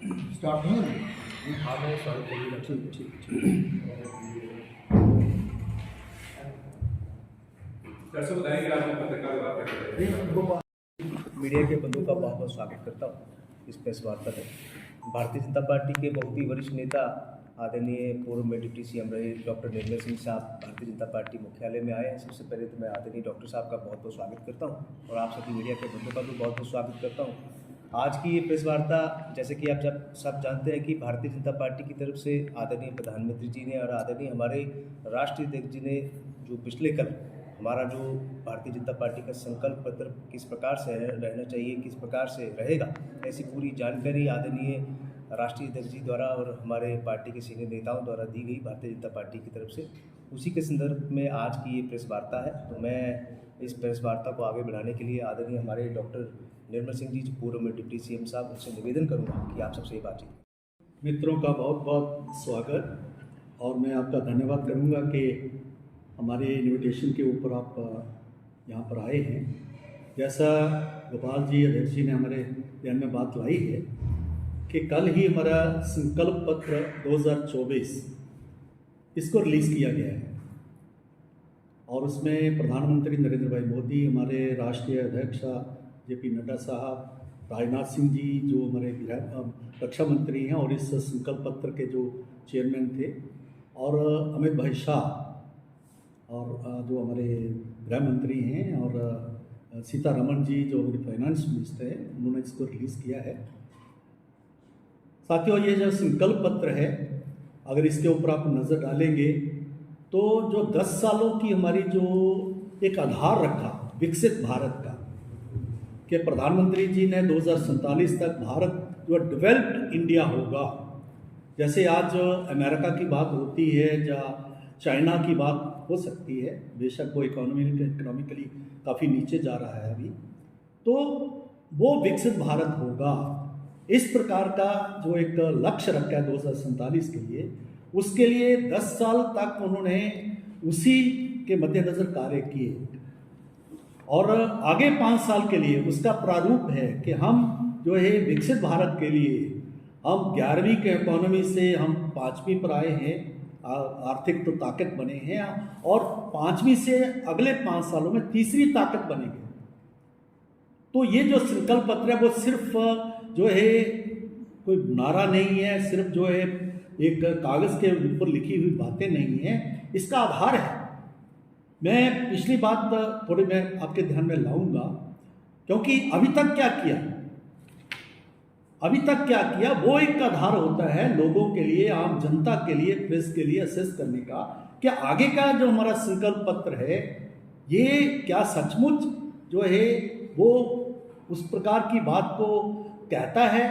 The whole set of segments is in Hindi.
स्टार्ट नहीं है। हाँ मैं सॉरी ठीक ठीक ठीक। दर्शक बताएंगे आज हम पत्रकार वार्ता कर रहे हैं। मीडिया के बंधुओं का बहुत बहुत स्वागत करता हूँ इस प्रेस वार्ता में। भारतीय जनता पार्टी के बहुत ही वरिष्ठ नेता आदरणीय पूर्व में डिप्टी सीएम रहे डॉक्टर निर्मल सिंह साहब भारतीय जनता पार्टी मुख्यालय में आए हैं। सबसे पहले तो मैं आदरणीय डॉक्टर साहब का बहुत बहुत स्वागत करता हूँ और आप सभी मीडिया के बंधुओं का भी बहुत बहुत स्वागत करता हूँ। आज की ये प्रेस वार्ता, जैसे कि आप सब जानते हैं कि भारतीय जनता पार्टी की तरफ से आदरणीय प्रधानमंत्री जी ने और आदरणीय हमारे राष्ट्रीय अध्यक्ष जी ने जो पिछले कल हमारा जो भारतीय जनता पार्टी का संकल्प पत्र किस प्रकार से रहना चाहिए, किस प्रकार से रहेगा, ऐसी पूरी जानकारी आदरणीय राष्ट्रीय अध्यक्ष जी द्वारा और हमारे पार्टी के सीनियर नेताओं द्वारा दी गई भारतीय जनता पार्टी की तरफ से। उसी के संदर्भ में आज की ये प्रेस वार्ता है। तो मैं इस प्रेस वार्ता को आगे बढ़ाने के लिए आदरणीय हमारे डॉक्टर निर्मल सिंह जी जो पूर्व में डिप्टी सीएम साहब, उनसे निवेदन करूँगा कि आप सबसे ये बातचीत। मित्रों का बहुत बहुत स्वागत और मैं आपका धन्यवाद करूंगा कि हमारे इनविटेशन के ऊपर आप यहाँ पर आए हैं। जैसा गोपाल जी अध्यक्ष जी ने हमारे ध्यान में बात लाई है कि कल ही हमारा संकल्प पत्र 2024 इसको रिलीज़ किया गया है और उसमें प्रधानमंत्री नरेंद्र भाई मोदी, हमारे राष्ट्रीय अध्यक्ष जेपी नड्डा साहब, राजनाथ सिंह जी जो हमारे रक्षा मंत्री हैं और इस संकल्प पत्र के जो चेयरमैन थे, और अमित भाई शाह और जो हमारे गृह मंत्री हैं, और सीतारमण जी जो हमारे फाइनेंस मिनिस्टर हैं, उन्होंने इसको रिलीज़ किया है। साथियों, ये जो संकल्प पत्र है, अगर इसके ऊपर आप नज़र डालेंगे तो जो 10 सालों की हमारी जो एक आधार रखा विकसित भारत का, कि प्रधानमंत्री जी ने 2047 तक भारत जो डेवलप्ड इंडिया होगा, जैसे आज अमेरिका की बात होती है या चाइना की बात हो सकती है, बेशक वो इकोनॉमिकली काफ़ी नीचे जा रहा है अभी, तो वो विकसित भारत होगा। इस प्रकार का जो एक लक्ष्य रखा है 2047 के लिए, उसके लिए 10 साल तक उन्होंने उसी के मद्देनज़र कार्य किए और आगे 5 साल के लिए उसका प्रारूप है कि हम जो है विकसित भारत के लिए हम 11वीं के इकोनॉमी से हम 5वीं पर आए हैं, आर्थिक तो ताकत बने हैं, और 5वीं से अगले 5 सालों में तीसरी ताकत बनेंगे। तो ये जो संकल्प पत्र है वो सिर्फ जो है कोई नारा नहीं है, सिर्फ जो है एक कागज़ के ऊपर लिखी हुई बातें नहीं हैं, इसका आधार है। मैं पिछली बात थोड़ी मैं आपके ध्यान में लाऊंगा, क्योंकि अभी तक क्या किया वो एक आधार होता है लोगों के लिए, आम जनता के लिए, प्रेस के लिए असेस करने का कि आगे का जो हमारा संकल्प पत्र है ये क्या सचमुच जो है वो उस प्रकार की बात को कहता है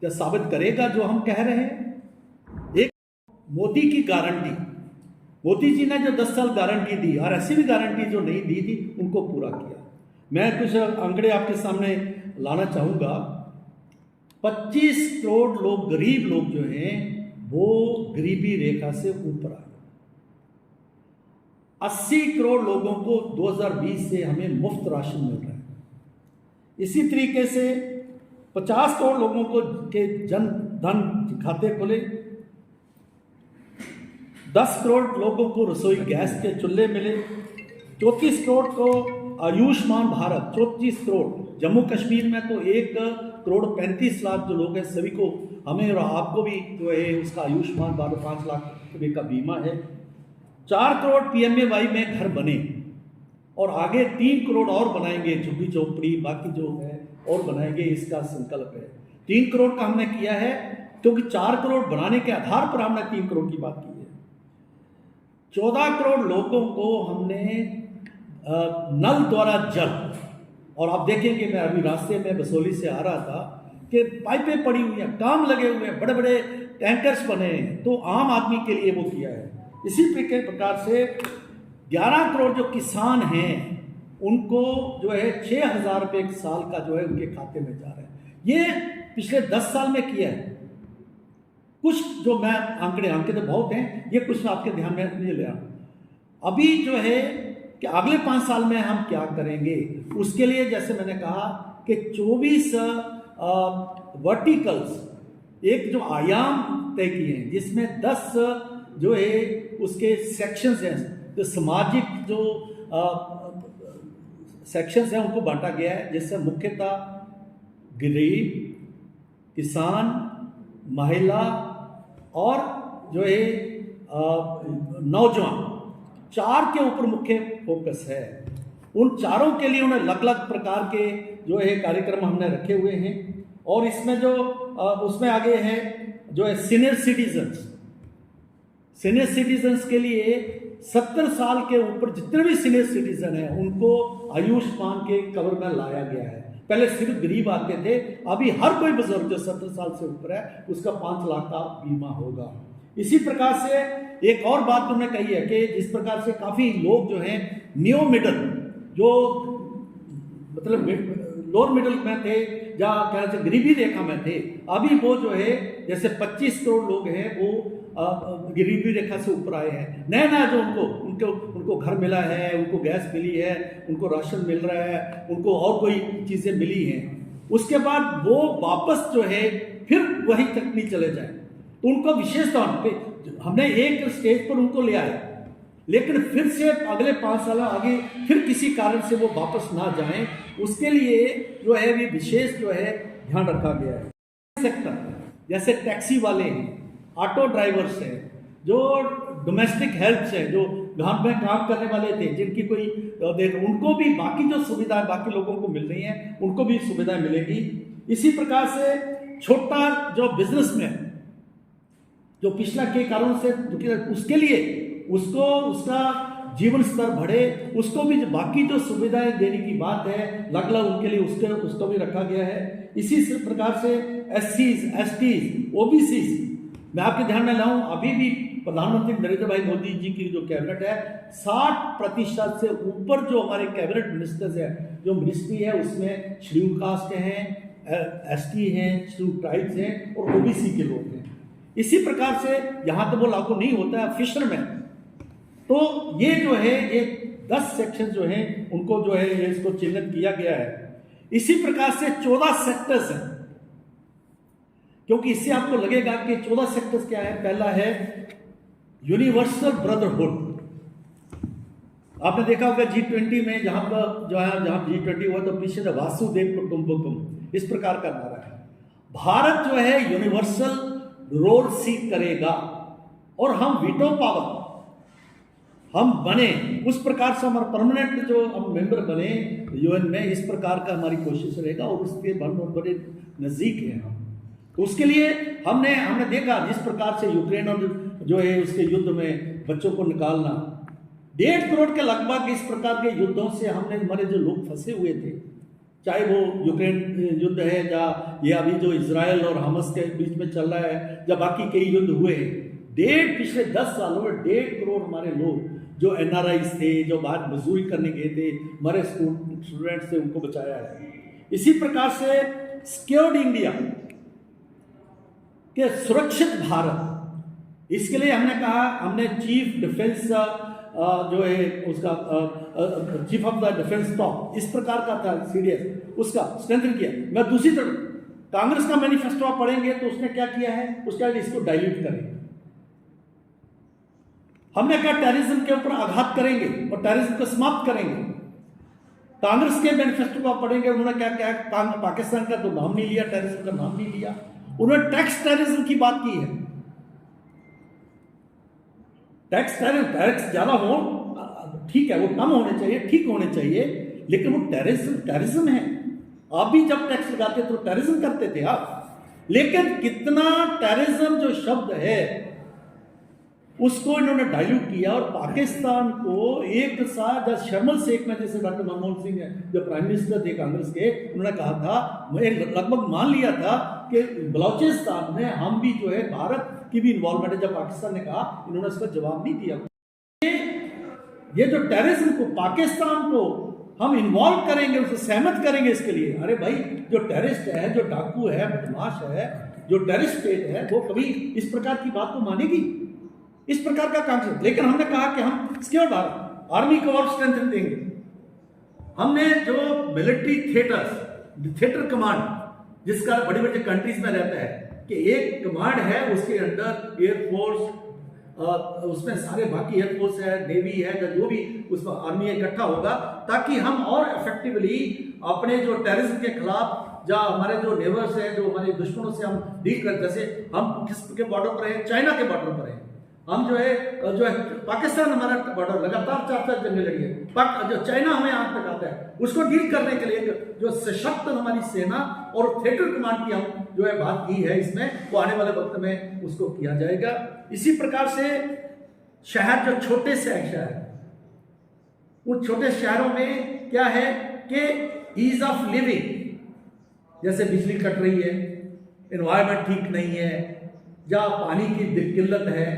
या साबित करेगा जो हम कह रहे हैं। एक मोदी की गारंटी, मोदी जी ने जो 10 साल गारंटी दी और ऐसी भी गारंटी जो नहीं दी थी उनको पूरा किया। मैं कुछ आंकड़े आपके सामने लाना चाहूँगा। 25 करोड़ लोग, गरीब लोग जो हैं वो गरीबी रेखा से ऊपर आ गए। 80 करोड़ लोगों को 2020 से हमें मुफ्त राशन मिल रहा है। इसी तरीके से 50 करोड़ लोगों को के जन धन खाते खुले, 10 करोड़ लोगों को रसोई गैस के चूल्हे मिले, 34 करोड़ को आयुष्मान भारत, 34 करोड़। जम्मू कश्मीर में तो 1 करोड़ 35 लाख जो लोग हैं सभी को, हमें और आपको भी जो है उसका आयुष्मान भारत 5 लाख रुपये का बीमा है। 4 करोड़ PMAY में घर बने और आगे 3 करोड़ और बनाएंगे, झुग्गी झोपड़ी बाकी जो है और बनाएंगे, इसका संकल्प है। 3 करोड़ का हमने किया है क्योंकि 4 करोड़ बनाने के आधार पर हमने 3 करोड़ की बात की है। 14 करोड़ लोगों को हमने नल द्वारा जल, और आप देखेंगे मैं अभी रास्ते में बसोली से आ रहा था कि पाइपें पड़ी हुई हैं, काम लगे हुए हैं, बड़े बड़े टैंकर्स बने हैं, तो आम आदमी के लिए वो किया है। इसी प्रकार से 11 करोड़ जो किसान हैं उनको जो है 6,000 रुपये एक साल का जो है उनके खाते में जा रहा है। ये पिछले 10 साल में किया है। कुछ जो मैं आंकड़े तो बहुत हैं, ये कुछ आपके ध्यान में नहीं ले रहा। अभी जो है कि अगले 5 साल में हम क्या करेंगे, उसके लिए जैसे मैंने कहा कि 24 वर्टिकल्स एक जो आयाम तय किए हैं, जिसमें 10 जो है उसके सेक्शंस हैं, जो सामाजिक जो सेक्शंस हैं उनको बांटा गया है, जिससे मुख्यतः गरीब, किसान, महिला और जो है नौजवान, 4 के ऊपर मुख्य फोकस है। उन चारों के लिए उन्हें अलग अलग प्रकार के जो है कार्यक्रम हमने रखे हुए हैं। और इसमें जो उसमें आगे है जो है सीनियर सिटीजन्स के लिए 70 साल के ऊपर जितने भी सीनियर सिटीजन हैं उनको आयुष्मान के कवर में लाया गया है। पहले सिर्फ गरीब आते थे, अभी हर कोई बुजुर्ग जो 70 साल से ऊपर है उसका 5 लाख का बीमा होगा। इसी प्रकार से एक और बात तुमने कही है कि जिस प्रकार से काफ़ी लोग जो हैं न्यू मिडल, जो मतलब लोअर मिडल में थे या क्या कहते गरीबी रेखा में थे, अभी वो जो है जैसे 25 करोड़ लोग हैं वो गरीबी रेखा से ऊपर आए हैं। नया जो उनको घर मिला है, उनको गैस मिली है, उनको राशन मिल रहा है, उनको और कोई चीज़ें मिली हैं। उसके बाद वो वापस जो है फिर वहीं तक नहीं चले जाए, तो उनको विशेष तौर पे हमने एक स्टेज पर उनको ले आए, लेकिन फिर से अगले 5 साल आगे फिर किसी कारण से वो वापस ना जाएं, उसके लिए जो है ये विशेष जो है ध्यान रखा गया है। सेक्टर जैसे टैक्सी वाले हैं, ऑटो ड्राइवर्स हैं, जो डोमेस्टिक हेल्प्स हैं, जो घर में काम करने वाले थे जिनकी कोई देख, उनको भी बाकी जो सुविधाएं बाकी लोगों को मिल रही हैं उनको भी सुविधाएं मिलेगी। इसी प्रकार से छोटा जो बिजनेसमैन जो पिछला के कारण से उसके लिए उसको उसका जीवन स्तर बढ़े, उसको भी बाकी जो सुविधाएं देने की बात है अलग उनके लिए उसको भी रखा गया है। इसी प्रकार से SCs, STs, OBCs मैं आपके ध्यान में लाऊं, अभी भी प्रधानमंत्री नरेंद्र भाई मोदी जी की जो कैबिनेट है 60% से ऊपर जो हमारे कैबिनेट मिनिस्टर्स है, जो मिनिस्ट्री है उसमें शेड्यूल कास्ट हैं, ST हैं, शेड्यूल ट्राइब्स हैं और OBC के लोग हैं। इसी प्रकार से यहाँ तो वो लागू नहीं होता है फिशरमैन, तो ये जो है ये 10 सेक्शन जो हैं उनको जो है इसको चिन्हित किया गया है। इसी प्रकार से 14 सेक्टर्स हैं, क्योंकि इससे आपको लगेगा कि 14 सेक्टर्स क्या है। पहला है यूनिवर्सल ब्रदरहुड। आपने देखा होगा G20 में जहां पर जहां G20 हुआ तो पीछे वासुदेव कुटुंबकम इस प्रकार का नारा है। भारत जो है यूनिवर्सल रोल सीक करेगा और हम वीटो पावर हम बने, उस प्रकार से हमारा परमानेंट जो हम मेंबर बने UN में, इस प्रकार का हमारी कोशिश रहेगा और उसके बहुत बड़े नज़दीक हैं हम। तो उसके लिए हमने देखा जिस प्रकार से यूक्रेन और जो है उसके युद्ध में बच्चों को निकालना, 1.5 करोड़ के लगभग इस प्रकार के युद्धों से हमने हमारे जो लोग फंसे हुए थे, चाहे वो यूक्रेन युद्ध है या ये अभी जो इजराइल और हमास के बीच में चल रहा है या बाकी कई युद्ध हुए हैं, पिछले 10 सालों में 1.5 करोड़ हमारे लोग जो NRIs थे, जो बाहर मजदूरी करने गए थे, हमारे स्टूडेंट्स थे, उनको बचाया है। इसी प्रकार से सिक्योर्ड इंडिया के सुरक्षित भारत, इसके लिए हमने कहा, हमने चीफ डिफेंस जो है उसका chief of the defence staff इस प्रकार का था CDS, उसका स्ट्रेंथन किया। मैं दूसरी तरफ कांग्रेस का मैनिफेस्टो आप पढ़ेंगे तो उसने क्या किया है, उसका इसको डाइल्यूट करेंगे। हमने कहा टेररिज्म के ऊपर आघात करेंगे और टेररिज्म को समाप्त करेंगे। कांग्रेस के मैनिफेस्टो को आप पढ़ेंगे, उन्होंने क्या क्या पाकिस्तान का तो नाम नहीं लिया, टेररिज्म का नाम नहीं लिया, उन्होंने टैक्स टेररिज्म की बात की है। टैक्स ज्यादा हो ठीक है, वो कम होने चाहिए, ठीक होने चाहिए, लेकिन वो टेररिज्म है। आप भी जब टैक्स लगाते तो टेररिज्म करते थे आप, लेकिन कितना टेररिज्म जो शब्द है उसको इन्होंने डाइल्यूट किया और पाकिस्तान को एक साथ शर्मल शेख में, जैसे डॉक्टर मनमोहन सिंह है जो प्राइम मिनिस्टर थे कांग्रेस के, उन्होंने कहा था, मैं लगभग मान लिया था कि बलूचिस्तान में हम भी जो है भारत की भी इन्वॉल्वमेंट है। जब पाकिस्तान ने कहा, इन्होंने इसका जवाब नहीं दिया। ये जो टेररिज्म को, पाकिस्तान को हम इन्वॉल्व करेंगे, उसे सहमत करेंगे इसके लिए, अरे भाई जो टेररिस्ट है, जो डाकू है, बदमाश है, जो टेररिस्ट स्टेट है, वो कभी इस प्रकार की बात को मानेगी, इस प्रकार का काम। लेकिन हमने कहा कि हम सिक्योर भारत, आर्मी को और स्ट्रेंथन देंगे। हमने जो मिलिट्री थिएटर कमांड जिसका बड़ी बड़ी कंट्रीज में रहता है, कि एक कमांड है, उसके अंडर एयरफोर्स, उसमें सारे बाकी एयरफोर्स है, नेवी है, जो भी उसमें आर्मी इकट्ठा होगा, ताकि हम और इफेक्टिवली अपने जो टेररिज्म के खिलाफ, जहाँ हमारे जो नेबर्स हैं, जो हमारे दुश्मनों से हम डील कर, जैसे हम किस के बॉर्डर पर हैं, चाइना के बॉर्डर पर हैं, हम जो है पाकिस्तान हमारा बॉर्डर लगातार 4 जंगें लड़ी है, जो चाइना हमें आंख तक आता है, उसको डील करने के लिए जो सशक्त हमारी सेना और थिएटर कमांड की हम जो है बात की है, इसमें वो आने वाले वक्त में उसको किया जाएगा। इसी प्रकार से शहर, जो छोटे से शहर, उन छोटे शहरों में क्या है कि ईज ऑफ लिविंग, जैसे बिजली कट रही है, एनवायरनमेंट ठीक नहीं है, या पानी की किल्लत है,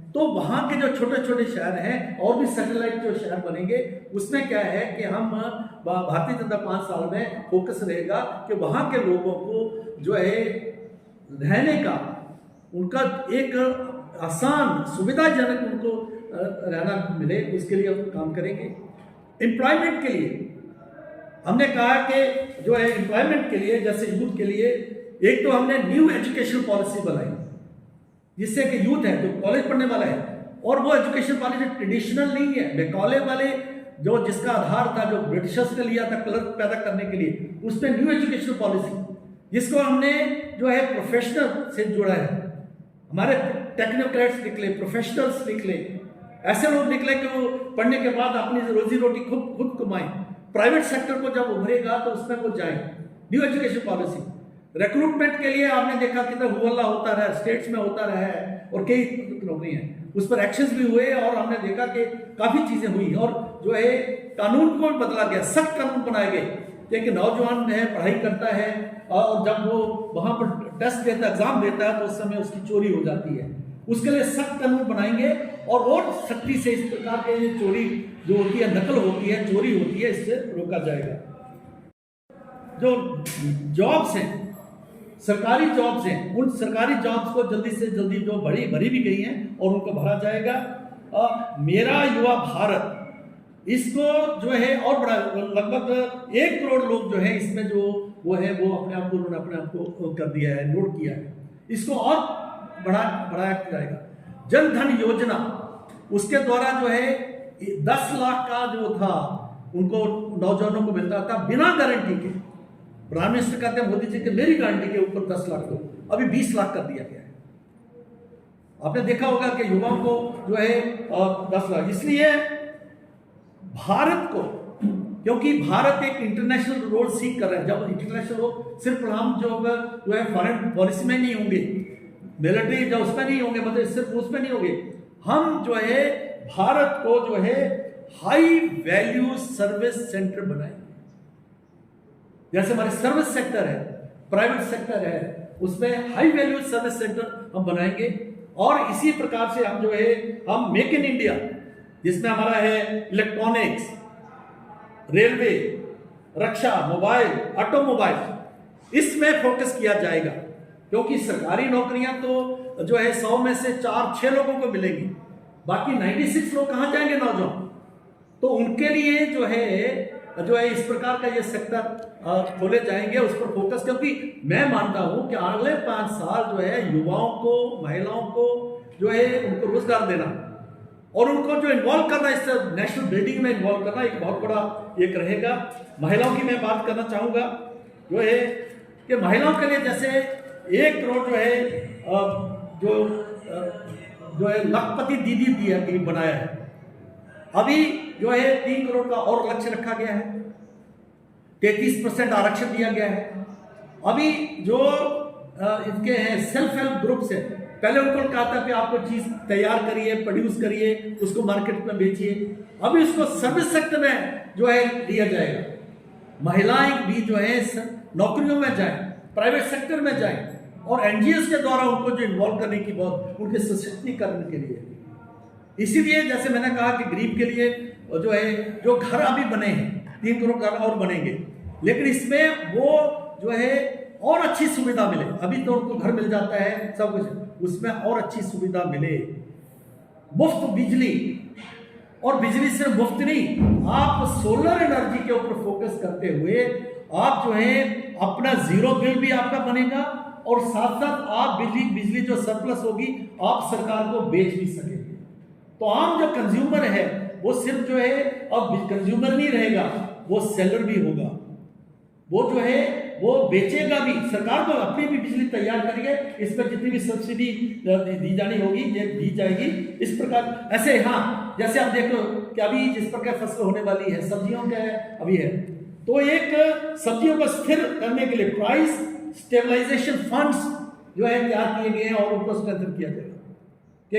तो वहाँ के जो छोटे छोटे शहर हैं और भी सैटेलाइट जो शहर बनेंगे, उसमें क्या है कि हम भारतीय जनता 5 साल में फोकस रहेगा कि वहाँ के लोगों को जो है रहने का, उनका एक आसान सुविधाजनक उनको रहना मिले, उसके लिए हम काम करेंगे। एम्प्लॉयमेंट के लिए हमने कहा कि जो है एम्प्लॉयमेंट के लिए, जैसे यूथ के लिए, एक तो हमने न्यू एजुकेशन पॉलिसी बनाई, जिससे कि यूथ है जो कॉलेज पढ़ने वाला है, और वो एजुकेशन पॉलिसी ट्रेडिशनल नहीं है, मैकॉले वाले जो जिसका आधार था, जो ब्रिटिशर्स ने लिया था क्लर्क पैदा करने के लिए, उसमें न्यू एजुकेशन पॉलिसी, जिसको हमने जो है प्रोफेशनल से जोड़ा है। हमारे टेक्नोक्रेट्स निकले, प्रोफेशनल्स निकले, ऐसे लोग निकले कि वो पढ़ने के बाद अपनी रोजी रोटी खुद कमाएं, प्राइवेट सेक्टर को जब उभरेगा तो उसमें वो जाए। न्यू एजुकेशन पॉलिसी, रिक्रूटमेंट के लिए आपने देखा कितना हुल्ला होता रहा, स्टेट्स में होता रहा है, और कई नौकरी हैं, उस पर एक्शंस भी हुए, और हमने देखा कि काफ़ी चीज़ें हुई, और जो है कानून को बदला गया, सख्त कानून बनाए गए कि नौजवान है, पढ़ाई करता है, और जब वो वहाँ पर टेस्ट देता, एग्जाम देता है, तो उस समय उसकी चोरी हो जाती है, उसके लिए सख्त कानून बनाएंगे, और सख्ती से इस प्रकार के ये चोरी जो होती है, नकल होती है, चोरी होती है, इससे रोका जाएगा। जो जॉब्स हैं, सरकारी जॉब्स हैं, उन सरकारी जॉब्स को जल्दी से जल्दी जो भरी भी गई हैं, और उनको भरा जाएगा। मेरा युवा भारत, इसको जो है और बड़ा, लगभग 1 करोड़ लोग जो है इसमें जो वो है, वो अपने आप को कर दिया है, नोट किया है, इसको और बढ़ाया जाएगा। जन धन योजना, उसके द्वारा जो है 10 लाख का जो था उनको नौजवानों को मिलता था बिना गारंटी के। प्राइम मिनिस्टर कहते हैं मोदी जी के मेरी गारंटी के ऊपर 10 लाख दो, अभी 20 लाख कर दिया गया है। आपने देखा होगा कि युवाओं को जो है 10 लाख, इसलिए भारत को, क्योंकि भारत एक इंटरनेशनल रोल सीख कर रहा है। जब इंटरनेशनल रोल सिर्फ हम जो है फॉरेन पॉलिसी में नहीं होंगे, मिलिट्री जब उसमें नहीं होंगे, मतलब सिर्फ उसमें नहीं होंगे, हम जो है भारत को जो है हाई वैल्यू सर्विस सेंटर बनाएंगे। जैसे हमारे सर्विस सेक्टर है, प्राइवेट सेक्टर है, उसमें हाई वैल्यू सर्विस सेंटर हम बनाएंगे। और इसी प्रकार से हम जो है, हम मेक इन इंडिया, जिसमें हमारा है इलेक्ट्रॉनिक्स, रेलवे, रक्षा, मोबाइल, ऑटोमोबाइल, इसमें फोकस किया जाएगा। क्योंकि सरकारी नौकरियां तो जो है 100 में से 4-6 लोगों को मिलेंगी, बाकी 96 लोग कहाँ जाएंगे नौजवान। तो उनके लिए जो है इस प्रकार का ये सेक्टर खोले जाएंगे, उस पर फोकस। क्योंकि मैं मानता हूं कि अगले 5 साल जो है युवाओं को, महिलाओं को जो है उनको रोजगार देना, और उनको जो इन्वॉल्व करना, इस नेशनल बिल्डिंग में इन्वॉल्व करना एक बहुत बड़ा एक रहेगा। महिलाओं की मैं बात करना चाहूँगा, जो है कि महिलाओं के लिए जैसे 1 करोड़ जो है जो है लखपति दीदी बनाया है। अभी जो है 3 करोड़ का और लक्ष्य रखा गया है, 33% आरक्षण दिया गया है। अभी जो इनके हैं सेल्फ हेल्प ग्रुप्स है, पहले उनको कहा था कि आपको चीज तैयार करिए, प्रोड्यूस करिए, उसको मार्केट में बेचिए, अभी उसको सर्विस सेक्टर में जो है दिया जाएगा। महिलाएं भी जो है नौकरियों में जाएं, प्राइवेट सेक्टर में जाएं, और एनजीओस के द्वारा उनको जो इन्वॉल्व करने की, बहुत उनके सशक्तिकरण के लिए। इसीलिए जैसे मैंने कहा कि गरीब के लिए जो है, जो घर अभी बने हैं 3 करोड़ घर और बनेंगे, लेकिन इसमें वो जो है और अच्छी सुविधा मिले। अभी तो उनको घर मिल जाता है सब कुछ, उसमें और अच्छी सुविधा मिले, मुफ्त बिजली, और बिजली सिर्फ मुफ्त नहीं, आप सोलर एनर्जी के ऊपर फोकस करते हुए आप जो है अपना जीरो बिल भी आपका बनेगा और साथ साथ आप बिजली जो सरप्लस होगी आप सरकार को बेच भी सकेंगे। तो आम जो कंज्यूमर है वो सिर्फ जो है अब कंज्यूमर नहीं रहेगा, वो सेलर भी होगा, वो जो है वो बेचेगा भी, सरकार को अपनी भी बिजली तैयार करिए, इस पर जितनी भी सब्सिडी दी जानी होगी ये दी जाएगी। इस प्रकार ऐसे हाँ जैसे आप देखो कि अभी जिस प्रकार फसल होने वाली है, सब्जियों का अभी है, तो एक सब्जियों को स्थिर करने के लिए प्राइस स्टेबलाइजेशन फंड्स जो है तैयार किए गए हैं और उनको स्ट्रेंथन किया जाएगा कि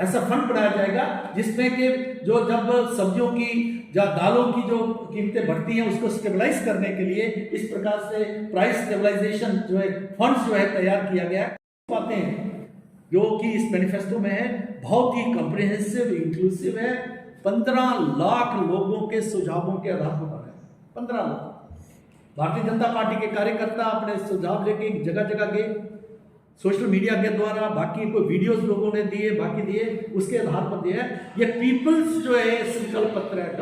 ऐसा फंड बनाया जाएगा जिसमें कि जो जब सब्जियों की या दालों की जो कीमतें बढ़ती हैं उसको स्टेबलाइज करने के लिए इस प्रकार से प्राइस स्टेबलाइजेशन जो है फंड्स जो है तैयार किया गया है। बातें हैं जो कि इस मैनिफेस्टो में है, बहुत ही कॉम्प्रिहेंसिव इंक्लूसिव है, 15 लाख लोगों के सुझावों के आधार पर बना है। 15 लाख भारतीय जनता पार्टी के कार्यकर्ता अपने सुझाव लेके जगह जगह गए, सोशल मीडिया के द्वारा, बाकी कोई वीडियोस लोगों ने दिए, बाकी दिए, उसके आधार पर दिया है। ये पीपल्स जो है संकल्प पत्र है,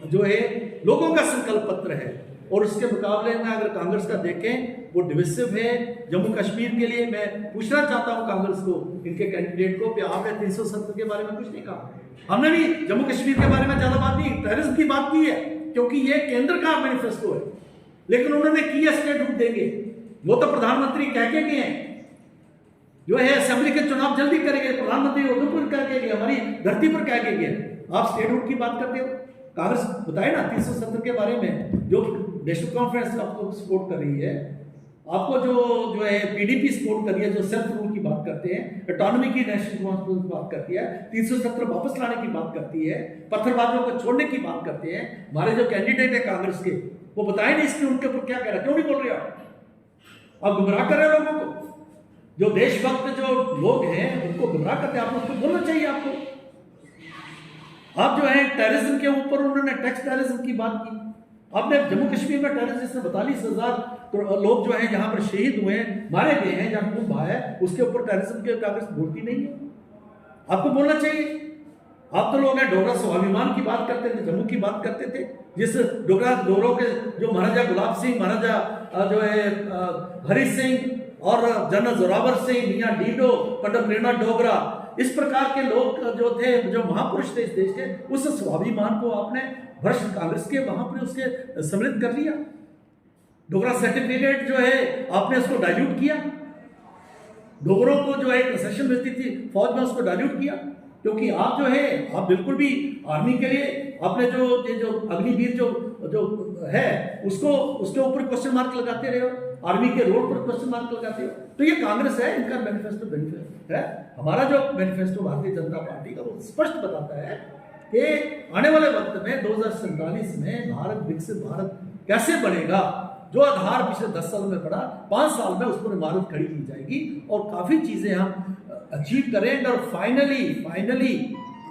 जो है लोगों का संकल्प पत्र है। और उसके मुकाबले में अगर कांग्रेस का देखें वो डिविसिव है। जम्मू कश्मीर के लिए मैं पूछना चाहता हूं कांग्रेस को, इनके कैंडिडेट को, कि आपने 370 के बारे में कुछ नहीं कहा। हमने भी जम्मू कश्मीर के बारे में ज्यादा बात नहीं, टेररिज्म की बात की है क्योंकि ये केंद्र का मैनिफेस्टो है, लेकिन उन्होंने किया स्टेट रूप देंगे, वो तो प्रधानमंत्री कह के गए हैं जो है असेंबली के चुनाव जल्दी करेंगे, प्रधानमंत्री उधमपुर कह के गए, हमारी धरती पर कह के गए, आप स्टेट रूट की बात करते हो। कांग्रेस बताए ना 370 के बारे में जो नेशनल कॉन्फ्रेंस आपको सपोर्ट कर रही है, आपको जो है पीडीपी सपोर्ट कर रही है, जो सेल्फ रूल की बात करते हैं, ऑटोनॉमी की नेशनल कॉन्फ्रेंस की बात करती है, 370 वापस लाने की बात करती है, पत्थरबाजों को छोड़ने की बात करते हैं। हमारे जो कैंडिडेट है कांग्रेस के वो बताए नहीं इसके उनके ऊपर क्या कह रहा है, क्यों नहीं बोल रहे आप गुमराह कर रहे हो लोगों को। जो देशभक्त जो लोग हैं उनको गुमराह करते हैं, आपको उसको बोलना चाहिए। आप जो है टेररिज्म के ऊपर उन्होंने टैक्स टेररिज्म की बात की, आपने जम्मू कश्मीर में टेररिस्ट 42,000 लोग जो है जहां पर शहीद हुए हैं, मारे गए हैं, जहां खून बहा है, उसके ऊपर टेररिज्म के कांग्रेस बोलती नहीं है। आपको बोलना चाहिए। आप तो लोग हैं डोगरा स्वाभिमान की बात करते थे, जम्मू की बात करते थे, जिस डोगरों के जो महाराजा गुलाब सिंह, महाराजा जो है हरि सिंह और जनरल जोरावर सिंह, मियां डीडो, पंडित प्रेमनाथ डोगरा, इस प्रकार के लोग जो थे, जो महापुरुष थे इस देश के, उस स्वाभिमान को आपने भ्रष्ट कांग्रेस के वहां पर उसके सम्मिलित कर लिया। डोगरा सर्टिफिकेट जो है आपने उसको डाइल्यूट किया, डोगरों को जो है कंसेशन मिलती थी फौज में, उसको डाइल्यूट किया, क्योंकि आप जो है आप बिल्कुल भी आर्मी के लिए आपने जो अग्निवीर जो है उसको उसके ऊपर क्वेश्चन मार्क लगाते रहे हो, आर्मी के रोल पर क्वेश्चन मार्क लगाते हो। तो ये कांग्रेस है, इनका मैनिफेस्टो है। हमारा जो मैनिफेस्टो भारतीय जनता पार्टी का वो स्पष्ट बताता है कि आने वाले वक्त में 2047 में भारत विकसित भारत कैसे बनेगा। जो आधार पिछले 10 साल में पड़ा, 5 साल में उस पर इमारत खड़ी की जाएगी और काफी चीजें हम अचीव करेंगे। और फाइनली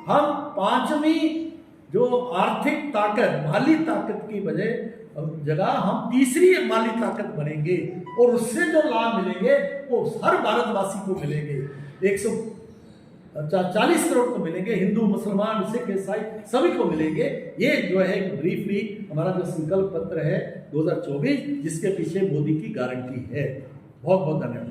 हम 5वीं जो आर्थिक ताकत, माली ताकत की जगह हम 3री माली ताकत बनेंगे और उससे जो लाभ मिलेंगे वो हर भारतवासी को मिलेंगे। 140 करोड़ को मिलेंगे, हिंदू, मुसलमान, सिख, ईसाई सभी को मिलेंगे। ये जो है ब्रीफली हमारा जो संकल्प पत्र है 2024, जिसके पीछे मोदी की गारंटी है। बहुत बहुत धन्यवाद।